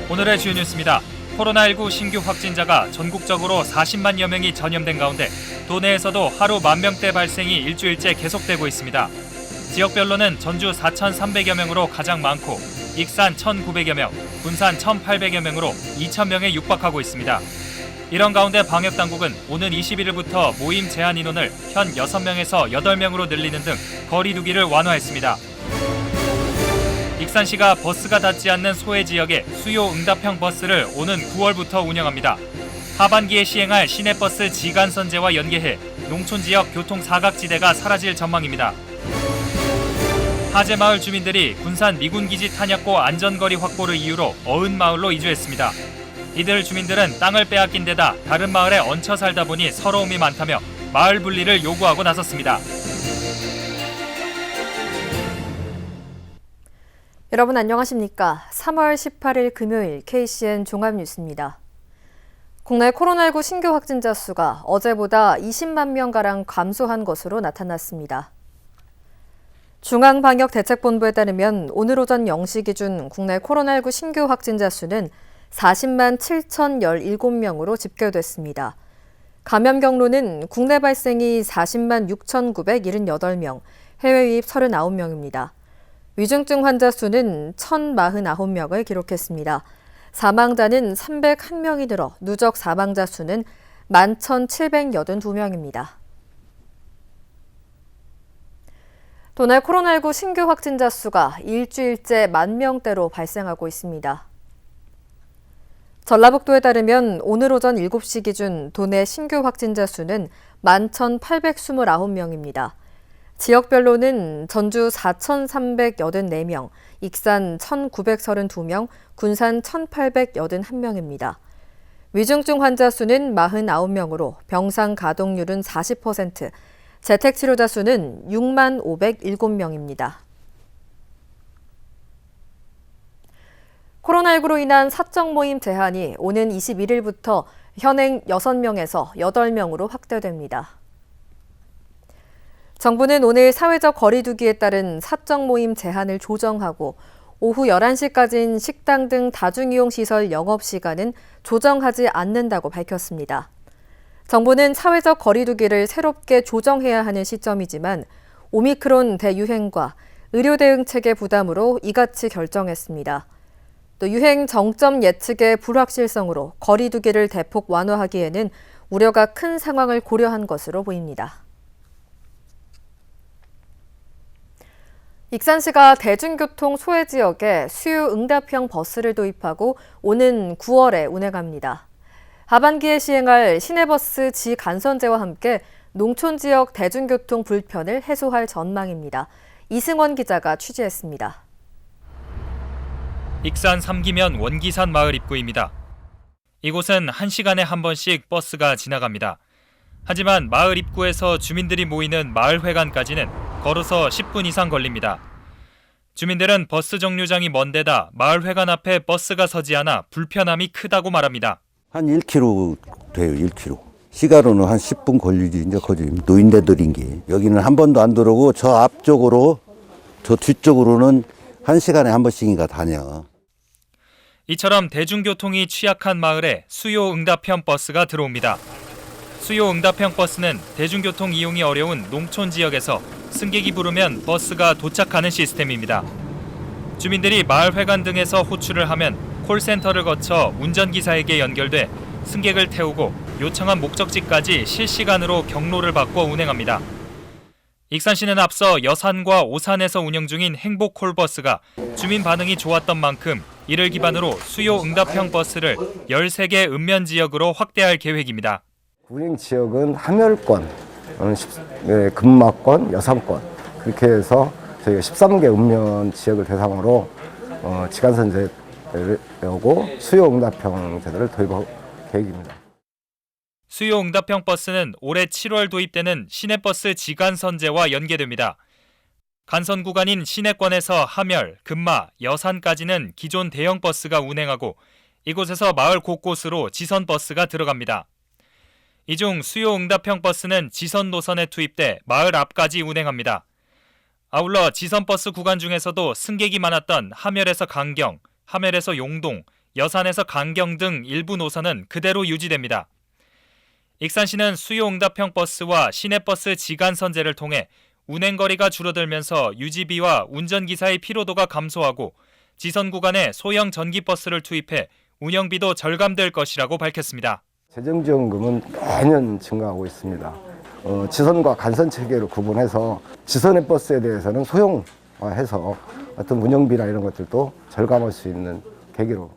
오늘의 주요 뉴스입니다. 코로나19 신규 확진자가 전국적으로 40만여 명이 전염된 가운데 도내에서도 하루 10,000명대 발생이 일주일째 계속되고 있습니다. 지역별로는 전주 4,300여 명으로 가장 많고 익산 1,900여 명, 군산 1,800여 명으로 2,000명에 육박하고 있습니다. 이런 가운데 방역당국은 오는 21일부터 모임 제한 인원을 현 6명에서 8명으로 늘리는 등 거리 두기를 완화했습니다. 익산시가 버스가 닿지 않는 소외 지역에 수요 응답형 버스를 오는 9월부터 운영합니다. 하반기에 시행할 시내버스 지간선제와 연계해 농촌 지역 교통 사각지대가 사라질 전망입니다. 하재마을 주민들이 군산 미군기지 탄약고 안전거리 확보를 이유로 어은마을로 이주했습니다. 이들 주민들은 땅을 빼앗긴 데다 다른 마을에 얹혀 살다 보니 서러움이 많다며 마을 분리를 요구하고 나섰습니다. 여러분 안녕하십니까? 3월 18일 금요일 KCN 종합뉴스입니다. 국내 코로나19 신규 확진자 수가 어제보다 20만 명가량 감소한 것으로 나타났습니다. 중앙방역대책본부에 따르면 오늘 오전 0시 기준 국내 코로나19 신규 확진자 수는 40만 7,017명으로 집계됐습니다. 감염 경로는 국내 발생이 40만 6,978명, 해외 유입 39명입니다. 위중증 환자 수는 1,049명을 기록했습니다. 사망자는 301명이 늘어 누적 사망자 수는 11,782명입니다. 도내 코로나19 신규 확진자 수가 일주일째 10,000명대로 발생하고 있습니다. 전라북도에 따르면 오늘 오전 7시 기준 도내 신규 확진자 수는 11,829명입니다. 지역별로는 전주 4,384명, 익산 1,932명, 군산 1,881명입니다. 위중증 환자 수는 49명으로 병상 가동률은 40%, 재택치료자 수는 6만 507명입니다. 코로나19로 인한 사적 모임 제한이 오는 21일부터 현행 6명에서 8명으로 확대됩니다. 정부는 오늘 사회적 거리 두기에 따른 사적 모임 제한을 조정하고 오후 11시까지인 식당 등 다중이용시설 영업시간은 조정하지 않는다고 밝혔습니다. 정부는 사회적 거리 두기를 새롭게 조정해야 하는 시점이지만 오미크론 대유행과 의료 대응 체계 부담으로 이같이 결정했습니다. 또 유행 정점 예측의 불확실성으로 거리 두기를 대폭 완화하기에는 우려가 큰 상황을 고려한 것으로 보입니다. 익산시가 대중교통 소외 지역에 수요 응답형 버스를 도입하고 오는 9월에 운행합니다. 하반기에 시행할 시내버스 지간선제와 함께 농촌 지역 대중교통 불편을 해소할 전망입니다. 이승원 기자가 취재했습니다. 익산 삼기면 원기산 마을 입구입니다. 이곳은 1시간에 한 번씩 버스가 지나갑니다. 하지만 마을 입구에서 주민들이 모이는 마을회관까지는 걸어서 10분 이상 걸립니다. 주민들은 버스 정류장이 먼 데다 마을회관 앞에 버스가 서지 않아 불편함이 크다고 말합니다. 한 1km 돼요, 1km. 시가로는 한 10분 걸리지, 이제 거기 노인네들인 게. 여기는 한 번도 안 들어오고 저 앞쪽으로, 저 뒤쪽으로는 1시간에 한 번씩인가 다녀. 이처럼 대중교통이 취약한 마을에 수요 응답형 버스가 들어옵니다. 수요 응답형 버스는 대중교통 이용이 어려운 농촌 지역에서 승객이 부르면 버스가 도착하는 시스템입니다. 주민들이 마을회관 등에서 호출을 하면 콜센터를 거쳐 운전기사에게 연결돼 승객을 태우고 요청한 목적지까지 실시간으로 경로를 바꿔 운행합니다. 익산시는 앞서 여산과 오산에서 운영 중인 행복콜버스가 주민 반응이 좋았던 만큼 이를 기반으로 수요 응답형 버스를 13개 읍면 지역으로 확대할 계획입니다. 운행 지역은 함열권, 금마권, 여산권 그렇게 해서 저희가 13개 읍면 지역을 대상으로 지간선제를 하고 수요 응답형 제도를 도입할 계획입니다. 수요 응답형 버스는 올해 7월 도입되는 시내버스 지간선제와 연계됩니다. 간선 구간인 시내권에서 함열, 금마, 여산까지는 기존 대형 버스가 운행하고 이곳에서 마을 곳곳으로 지선 버스가 들어갑니다. 이 중 수요 응답형 버스는 지선 노선에 투입돼 마을 앞까지 운행합니다. 아울러 지선버스 구간 중에서도 승객이 많았던 함열에서 강경, 함열에서 용동, 여산에서 강경 등 일부 노선은 그대로 유지됩니다. 익산시는 수요응답형 버스와 시내버스 지간 선제를 통해 운행거리가 줄어들면서 유지비와 운전기사의 피로도가 감소하고 지선 구간에 소형 전기버스를 투입해 운영비도 절감될 것이라고 밝혔습니다. 재정지원금은 매년 증가하고 있습니다. 지선과 간선 체계로 구분해서 지선의 버스에 대해서는 소형화해서 어떤 운영비나 이런 것들도 절감할 수 있는 계기로.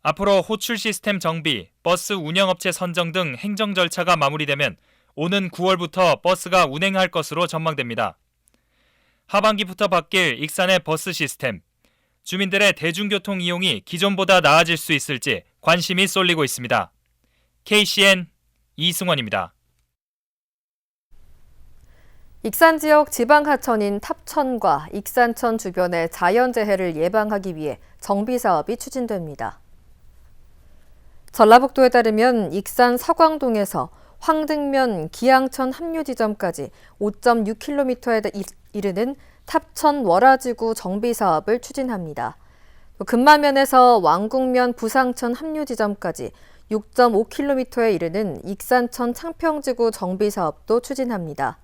앞으로 호출 시스템 정비, 버스 운영업체 선정 등 행정 절차가 마무리되면 오는 9월부터 버스가 운행할 것으로 전망됩니다. 하반기부터 바뀔 익산의 버스 시스템, 주민들의 대중교통 이용이 기존보다 나아질 수 있을지 관심이 쏠리고 있습니다. KCN 이승원입니다. 익산 지역 지방 하천인 탑천과 익산천 주변의 자연재해를 예방하기 위해 정비 사업이 추진됩니다. 전라북도에 따르면 익산 서광동에서 황등면 기양천 합류 지점까지 5.6km에 이르는 탑천 월화지구 정비 사업을 추진합니다. 금마면에서 왕궁면 부상천 합류 지점까지 6.5km에 이르는 익산천 창평지구 정비 사업도 추진합니다.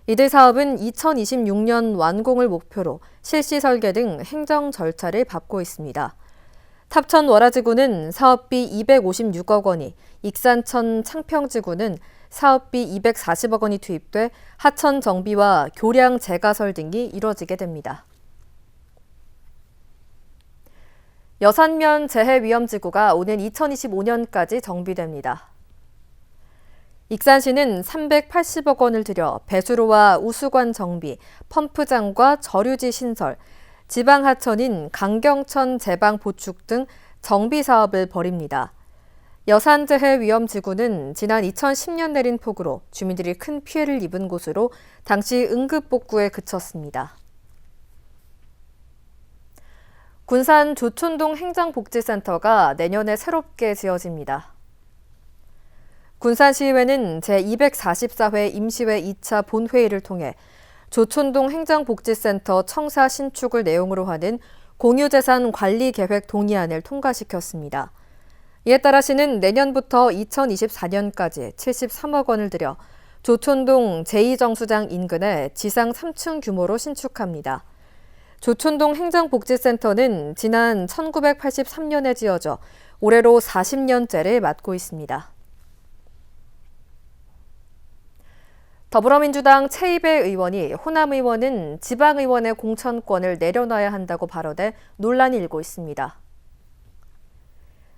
이들 사업은 2026년 완공을 목표로 실시 설계 등 행정 절차를 밟고 있습니다. 탑천 월화지구는 사업비 256억 원이, 익산천 창평지구는 사업비 240억 원이 투입돼 하천 정비와 교량 재가설 등이 이뤄지게 됩니다. 여산면 재해위험지구가 오는 2025년까지 정비됩니다. 익산시는 380억 원을 들여 배수로와 우수관 정비, 펌프장과 저류지 신설, 지방 하천인 강경천 제방 보축 등 정비 사업을 벌입니다. 여산재해위험지구는 지난 2010년 내린 폭우로 주민들이 큰 피해를 입은 곳으로 당시 응급복구에 그쳤습니다. 군산 조촌동 행정복지센터가 내년에 새롭게 지어집니다. 군산시의회는 제244회 임시회 2차 본회의를 통해 조촌동 행정복지센터 청사 신축을 내용으로 하는 공유재산 관리계획 동의안을 통과시켰습니다. 이에 따라 시는 내년부터 2024년까지 73억 원을 들여 조촌동 제2정수장 인근에 지상 3층 규모로 신축합니다. 조촌동 행정복지센터는 지난 1983년에 지어져 올해로 40년째를 맞고 있습니다. 더불어민주당 최이배 의원이 호남 의원은 지방의원의 공천권을 내려놔야 한다고 발언해 논란이 일고 있습니다.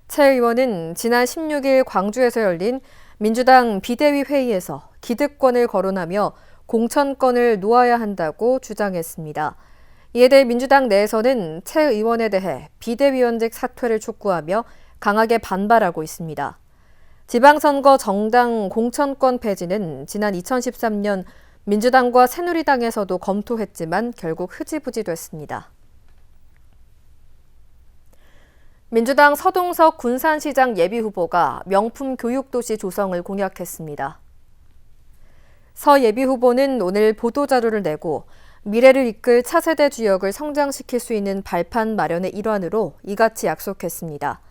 최 의원은 지난 16일 광주에서 열린 민주당 비대위 회의에서 기득권을 거론하며 공천권을 놓아야 한다고 주장했습니다. 이에 대해 민주당 내에서는 최 의원에 대해 비대위원직 사퇴를 촉구하며 강하게 반발하고 있습니다. 지방선거 정당 공천권 폐지는 지난 2013년 민주당과 새누리당에서도 검토했지만 결국 흐지부지 됐습니다. 민주당 서동석 군산시장 예비후보가 명품 교육도시 조성을 공약했습니다. 서 예비후보는 오늘 보도자료를 내고 미래를 이끌 차세대 주역을 성장시킬 수 있는 발판 마련의 일환으로 이같이 약속했습니다.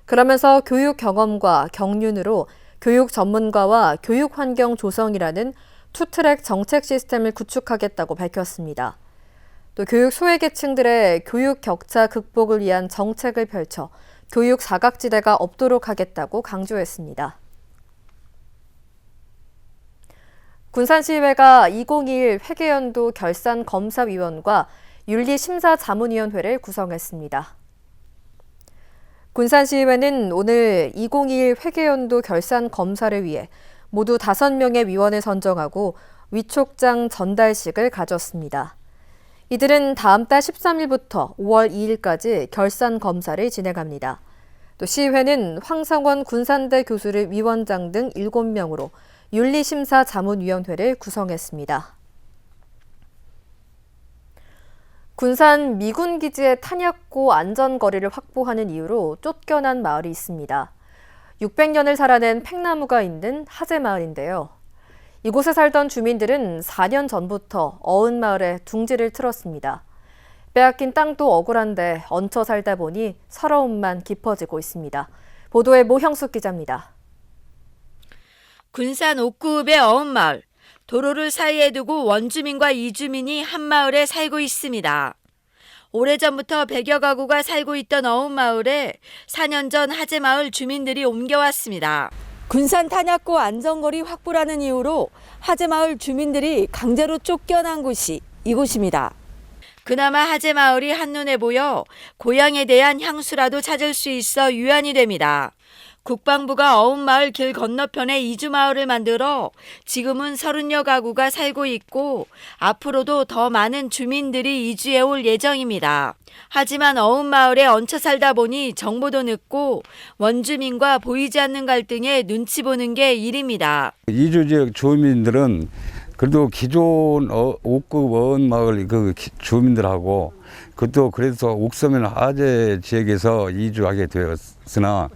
그러면서 교육 경험과 경륜으로 교육 전문가와 교육 환경 조성이라는 투트랙 정책 시스템을 구축하겠다고 밝혔습니다. 또 교육 소외계층들의 교육 격차 극복을 위한 정책을 펼쳐 교육 사각지대가 없도록 하겠다고 강조했습니다. 군산시의회가 2021 회계연도 결산검사위원과 윤리심사자문위원회를 구성했습니다. 군산시의회는 오늘 2021 회계연도 결산검사를 위해 모두 5명의 위원을 선정하고 위촉장 전달식을 가졌습니다. 이들은 다음 달 13일부터 5월 2일까지 결산검사를 진행합니다. 또 시의회는 황성원 군산대 교수를 위원장 등 7명으로 윤리심사자문위원회를 구성했습니다. 군산 미군기지의 탄약고 안전거리를 확보하는 이유로 쫓겨난 마을이 있습니다. 600년을 살아낸 팽나무가 있는 하재마을인데요. 이곳에 살던 주민들은 4년 전부터 어은마을에 둥지를 틀었습니다. 빼앗긴 땅도 억울한데 얹혀 살다 보니 서러움만 깊어지고 있습니다. 보도에 모형숙 기자입니다. 군산 옥구읍의 어음마을. 도로를 사이에 두고 원주민과 이주민이 한 마을에 살고 있습니다. 오래전부터 100여 가구가 살고 있던 어음마을에 4년 전 하재마을 주민들이 옮겨왔습니다. 군산 탄약고 안전거리 확보라는 이유로 하재마을 주민들이 강제로 쫓겨난 곳이 이곳입니다. 그나마 하재마을이 한눈에 보여 고향에 대한 향수라도 찾을 수 있어 유안이 됩니다. 국방부가 어음마을 길 건너편에 이주마을을 만들어 지금은 30여 가구가 살고 있고 앞으로도 더 많은 주민들이 이주해 올 예정입니다. 하지만 어음마을에 얹혀 살다 보니 정보도 늦고 원주민과 보이지 않는 갈등에 눈치 보는 게 일입니다. 이주 지역 주민들은 그래도 기존 옥급 어음마을 그 주민들하고 그것도 그래서 옥서면 하재 지역에서 이주하게 되었으나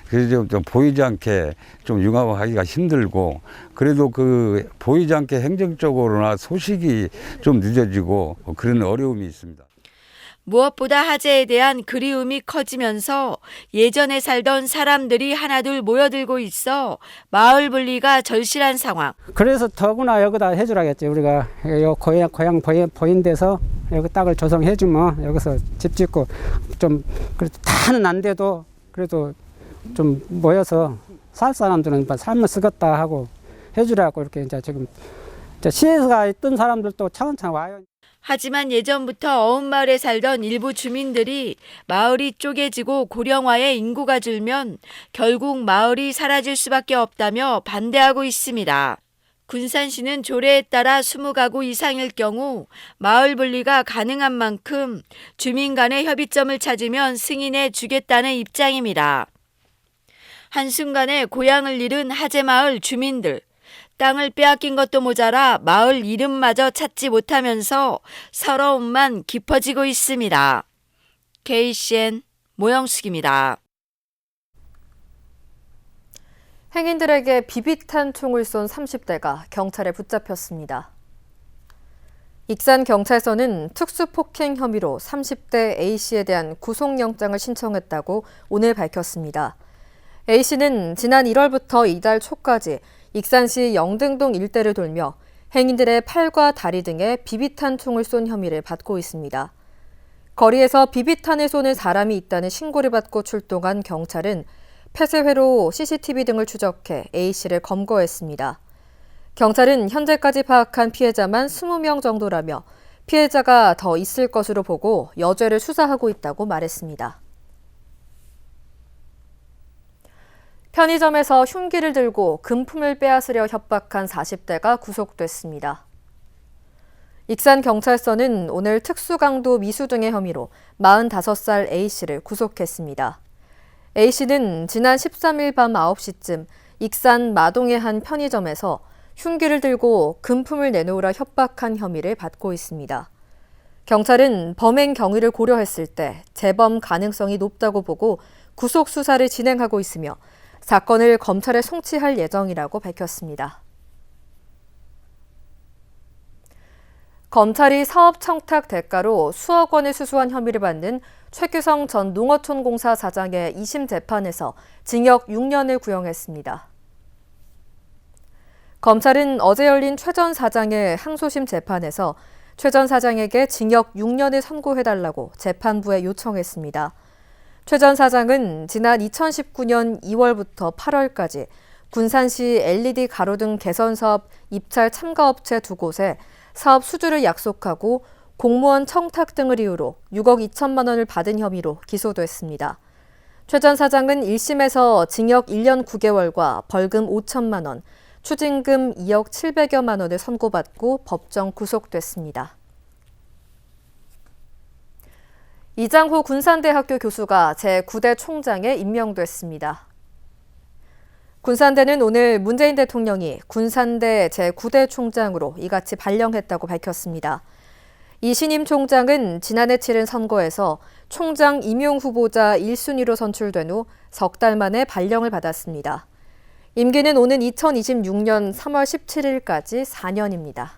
그래서 좀 보이지 않게 좀 융합하기가 힘들고 그래도 그 보이지 않게 행정적으로나 소식이 좀 늦어지고 그런 어려움이 있습니다. 무엇보다 하재에 대한 그리움이 커지면서 예전에 살던 사람들이 하나둘 모여들고 있어 마을 분리가 절실한 상황. 그래서 더구나 여기다 해주라겠지. 우리가 요 고향 보인 데서 여기 땅을 조성해주면 여기서 집 짓고 좀 그래도 다는 안 돼도 그래도 좀 모여서 살 사람들은 삶을 쓰겠다 하고 해주라고 이렇게 이제 지금 시에서 있던 사람들도 차근차근 와요. 하지만 예전부터 어음마을에 살던 일부 주민들이 마을이 쪼개지고 고령화에 인구가 줄면 결국 마을이 사라질 수밖에 없다며 반대하고 있습니다. 군산시는 조례에 따라 20가구 이상일 경우 마을 분리가 가능한 만큼 주민 간의 협의점을 찾으면 승인해 주겠다는 입장입니다. 한순간에 고향을 잃은 하재마을 주민들. 땅을 빼앗긴 것도 모자라 마을 이름마저 찾지 못하면서 서러움만 깊어지고 있습니다. KCN 모형숙입니다. 행인들에게 비비탄 총을 쏜 30대가 경찰에 붙잡혔습니다. 익산경찰서는 특수폭행 혐의로 30대 A씨에 대한 구속영장을 신청했다고 오늘 밝혔습니다. A씨는 지난 1월부터 이달 초까지 익산시 영등동 일대를 돌며 행인들의 팔과 다리 등에 비비탄 총을 쏜 혐의를 받고 있습니다. 거리에서 비비탄을 쏘는 사람이 있다는 신고를 받고 출동한 경찰은 폐쇄회로 CCTV 등을 추적해 A씨를 검거했습니다. 경찰은 현재까지 파악한 피해자만 20명 정도라며 피해자가 더 있을 것으로 보고 여죄를 수사하고 있다고 말했습니다. 편의점에서 흉기를 들고 금품을 빼앗으려 협박한 40대가 구속됐습니다. 익산경찰서는 오늘 특수강도 미수 등의 혐의로 45살 A씨를 구속했습니다. A씨는 지난 13일 밤 9시쯤 익산 마동의 한 편의점에서 흉기를 들고 금품을 내놓으라 협박한 혐의를 받고 있습니다. 경찰은 범행 경위를 고려했을 때 재범 가능성이 높다고 보고 구속 수사를 진행하고 있으며 사건을 검찰에 송치할 예정이라고 밝혔습니다. 검찰이 사업 청탁 대가로 수억 원을 수수한 혐의를 받는 최규성 전 농어촌공사 사장의 2심 재판에서 징역 6년을 구형했습니다. 검찰은 어제 열린 최 전 사장의 항소심 재판에서 최 전 사장에게 징역 6년을 선고해달라고 재판부에 요청했습니다. 최 전 사장은 지난 2019년 2월부터 8월까지 군산시 LED 가로등 개선 사업 입찰 참가업체 2곳에 사업 수주를 약속하고 공무원 청탁 등을 이유로 6억 2천만 원을 받은 혐의로 기소됐습니다. 최 전 사장은 1심에서 징역 1년 9개월과 벌금 5천만 원, 추징금 2억 700여만 원을 선고받고 법정 구속됐습니다. 이장호 군산대학교 교수가 제9대 총장에 임명됐습니다. 군산대는 오늘 문재인 대통령이 군산대 제9대 총장으로 이같이 발령했다고 밝혔습니다. 이 신임 총장은 지난해 치른 선거에서 총장 임용 후보자 1순위로 선출된 후 석 달 만에 발령을 받았습니다. 임기는 오는 2026년 3월 17일까지 4년입니다.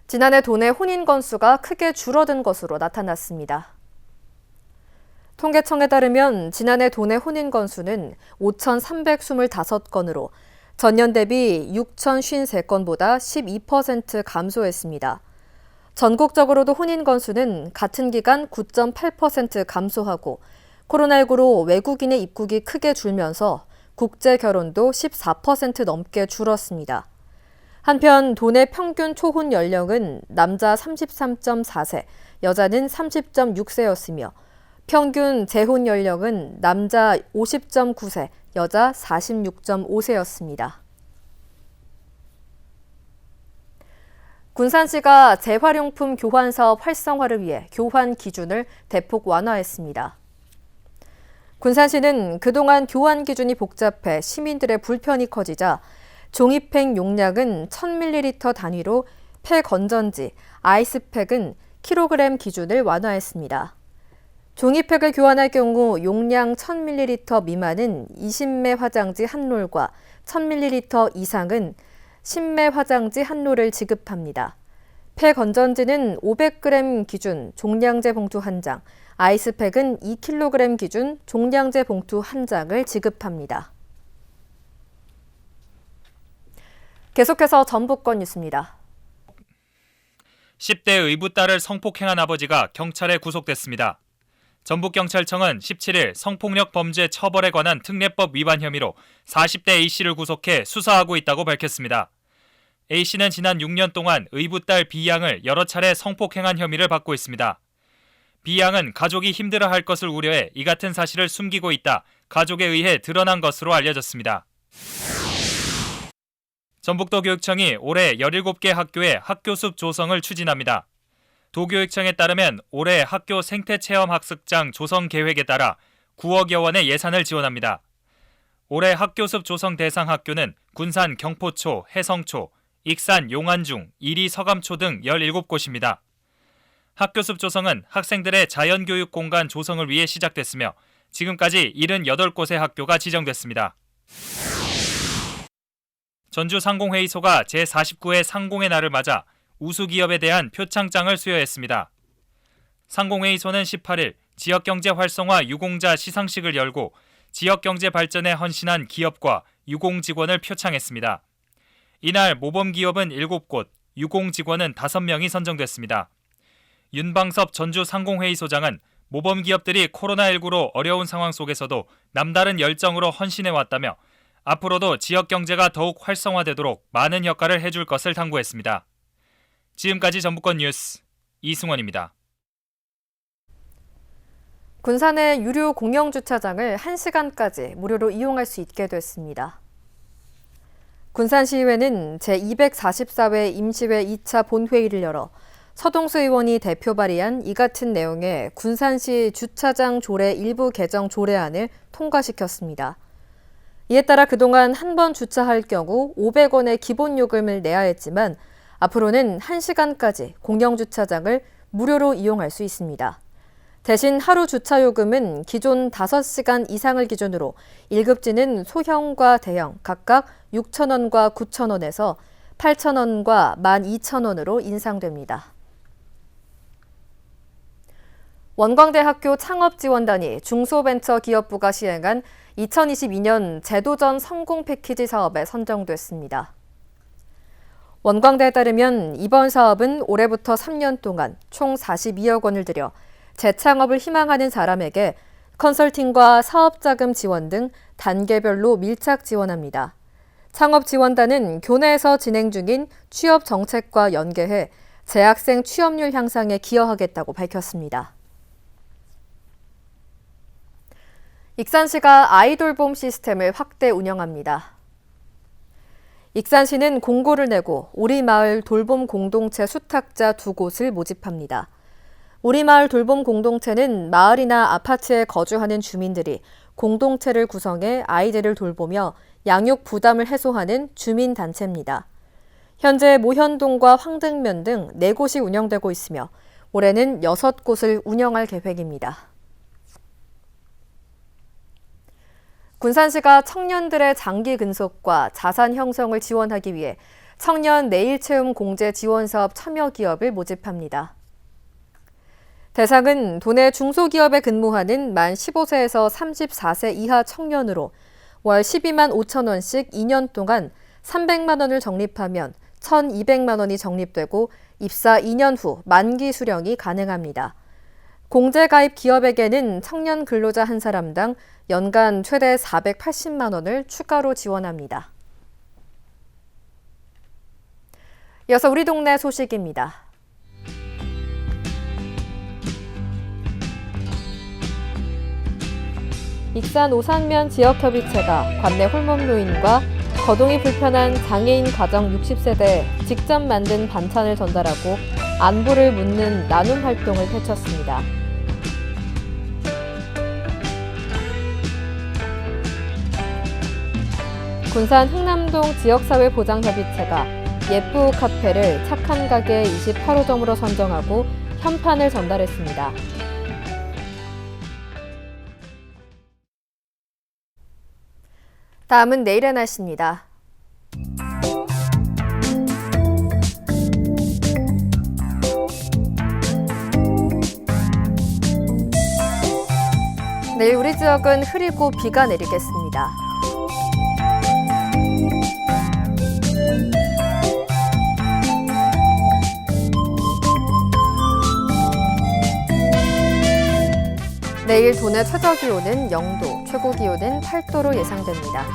지난해 도내 혼인 건수가 크게 줄어든 것으로 나타났습니다. 통계청에 따르면 지난해 도내 혼인 건수는 5,325건으로 전년 대비 6,053건보다 12% 감소했습니다. 전국적으로도 혼인 건수는 같은 기간 9.8% 감소하고 코로나19로 외국인의 입국이 크게 줄면서 국제 결혼도 14% 넘게 줄었습니다. 한편 도내 평균 초혼 연령은 남자 33.4세, 여자는 30.6세였으며 평균 재혼 연령은 남자 50.9세, 여자 46.5세였습니다. 군산시가 재활용품 교환 사업 활성화를 위해 교환 기준을 대폭 완화했습니다. 군산시는 그동안 교환 기준이 복잡해 시민들의 불편이 커지자 종이팩 용량은 1000ml 단위로 폐 건전지, 아이스팩은 킬로그램 기준을 완화했습니다. 종이팩을 교환할 경우 용량 1000ml 미만은 20매 화장지 한 롤과 1000ml 이상은 10매 화장지 한 롤을 지급합니다. 폐 건전지는 500g 기준 종량제 봉투 1장, 아이스팩은 2kg 기준 종량제 봉투 1장을 지급합니다. 계속해서 전북권 뉴스입니다. 10대 의붓 딸을 성폭행한 아버지가 경찰에 구속됐습니다. 전북경찰청은 17일 성폭력 범죄 처벌에 관한 특례법 위반 혐의로 40대 A씨를 구속해 수사하고 있다고 밝혔습니다. A씨는 지난 6년 동안 의붓 딸 B양을 여러 차례 성폭행한 혐의를 받고 있습니다. B양은 가족이 힘들어할 것을 우려해 이 같은 사실을 숨기고 있다 가족에 의해 드러난 것으로 알려졌습니다. 전북도 교육청이 올해 17개 학교의 학교숲 조성을 추진합니다. 도교육청에 따르면 올해 학교 생태체험학습장 조성 계획에 따라 9억여 원의 예산을 지원합니다. 올해 학교숲 조성 대상 학교는 군산 경포초, 해성초, 익산 용안중, 이리 서감초 등 17곳입니다. 학교숲 조성은 학생들의 자연교육 공간 조성을 위해 시작됐으며 지금까지 78곳의 학교가 지정됐습니다. 전주 상공회의소가 제49회 상공의 날을 맞아 우수기업에 대한 표창장을 수여했습니다. 상공회의소는 18일 지역경제 활성화 유공자 시상식을 열고 지역경제 발전에 헌신한 기업과 유공직원을 표창했습니다. 이날 모범기업은 7곳, 유공직원은 5명이 선정됐습니다. 윤방섭 전주 상공회의소장은 모범기업들이 코로나19로 어려운 상황 속에서도 남다른 열정으로 헌신해왔다며 앞으로도 지역경제가 더욱 활성화되도록 많은 역할을 해줄 것을 당부했습니다. 지금까지 전북권 뉴스 이승원입니다. 군산의 유료 공영주차장을 1시간까지 무료로 이용할 수 있게 됐습니다. 군산시의회는 제244회 임시회 2차 본회의를 열어 서동수 의원이 대표 발의한 이 같은 내용의 군산시 주차장 조례 일부 개정 조례안을 통과시켰습니다. 이에 따라 그동안 한 번 주차할 경우 500원의 기본 요금을 내야 했지만 앞으로는 1시간까지 공영주차장을 무료로 이용할 수 있습니다. 대신 하루 주차요금은 기존 5시간 이상을 기준으로 1급지는 소형과 대형 각각 6,000원과 9,000원에서 8,000원과 12,000원으로 인상됩니다. 원광대학교 창업지원단이 중소벤처기업부가 시행한 2022년 제도전 성공 패키지 사업에 선정됐습니다. 원광대에 따르면 이번 사업은 올해부터 3년 동안 총 42억 원을 들여 재창업을 희망하는 사람에게 컨설팅과 사업자금 지원 등 단계별로 밀착 지원합니다. 창업지원단은 교내에서 진행 중인 취업 정책과 연계해 재학생 취업률 향상에 기여하겠다고 밝혔습니다. 익산시가 아이돌봄 시스템을 확대 운영합니다. 익산시는 공고를 내고 우리마을 돌봄 공동체 수탁자 2곳을 모집합니다. 우리마을 돌봄 공동체는 마을이나 아파트에 거주하는 주민들이 공동체를 구성해 아이들을 돌보며 양육 부담을 해소하는 주민단체입니다. 현재 모현동과 황등면 등 4곳이 운영되고 있으며 올해는 6곳을 운영할 계획입니다. 군산시가 청년들의 장기 근속과 자산 형성을 지원하기 위해 청년 내일체험 공제 지원 사업 참여 기업을 모집합니다. 대상은 도내 중소기업에 근무하는 만 15세에서 34세 이하 청년으로 월 12만 5천 원씩 2년 동안 300만 원을 적립하면 1,200만 원이 적립되고 입사 2년 후 만기 수령이 가능합니다. 공제 가입 기업에게는 청년 근로자 한 사람당 연간 최대 480만 원을 추가로 지원합니다. 이어서 우리 동네 소식입니다. 익산 오산면 지역협의체가 관내 홀몸노인과 거동이 불편한 장애인 가정 60세대에 직접 만든 반찬을 전달하고 안부를 묻는 나눔 활동을 펼쳤습니다. 군산 흥남동 지역사회보장협의체가 예쁘 카페를 착한 가게 28호점으로 선정하고 현판을 전달했습니다. 다음은 내일의 날씨입니다. 내일 우리 지역은 흐리고 비가 내리겠습니다. 내일 도내 최저기온은 0도, 최고기온은 8도로 예상됩니다.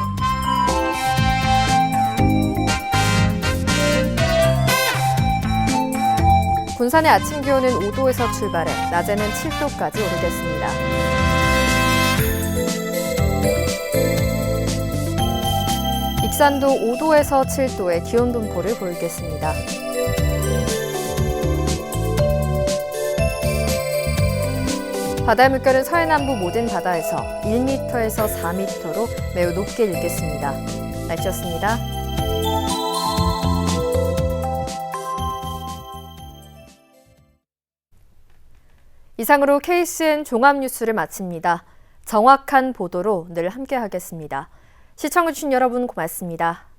군산의 아침 기온은 5도에서 출발해 낮에는 7도까지 오르겠습니다. 익산도 5도에서 7도의 기온 분포를 보이겠습니다. 바다의 물결은 서해남부 모든 바다에서 1m에서 4m로 매우 높게 일겠습니다. 날씨였습니다. 이상으로 KCN 종합뉴스를 마칩니다. 정확한 보도로 늘 함께하겠습니다. 시청해주신 여러분 고맙습니다.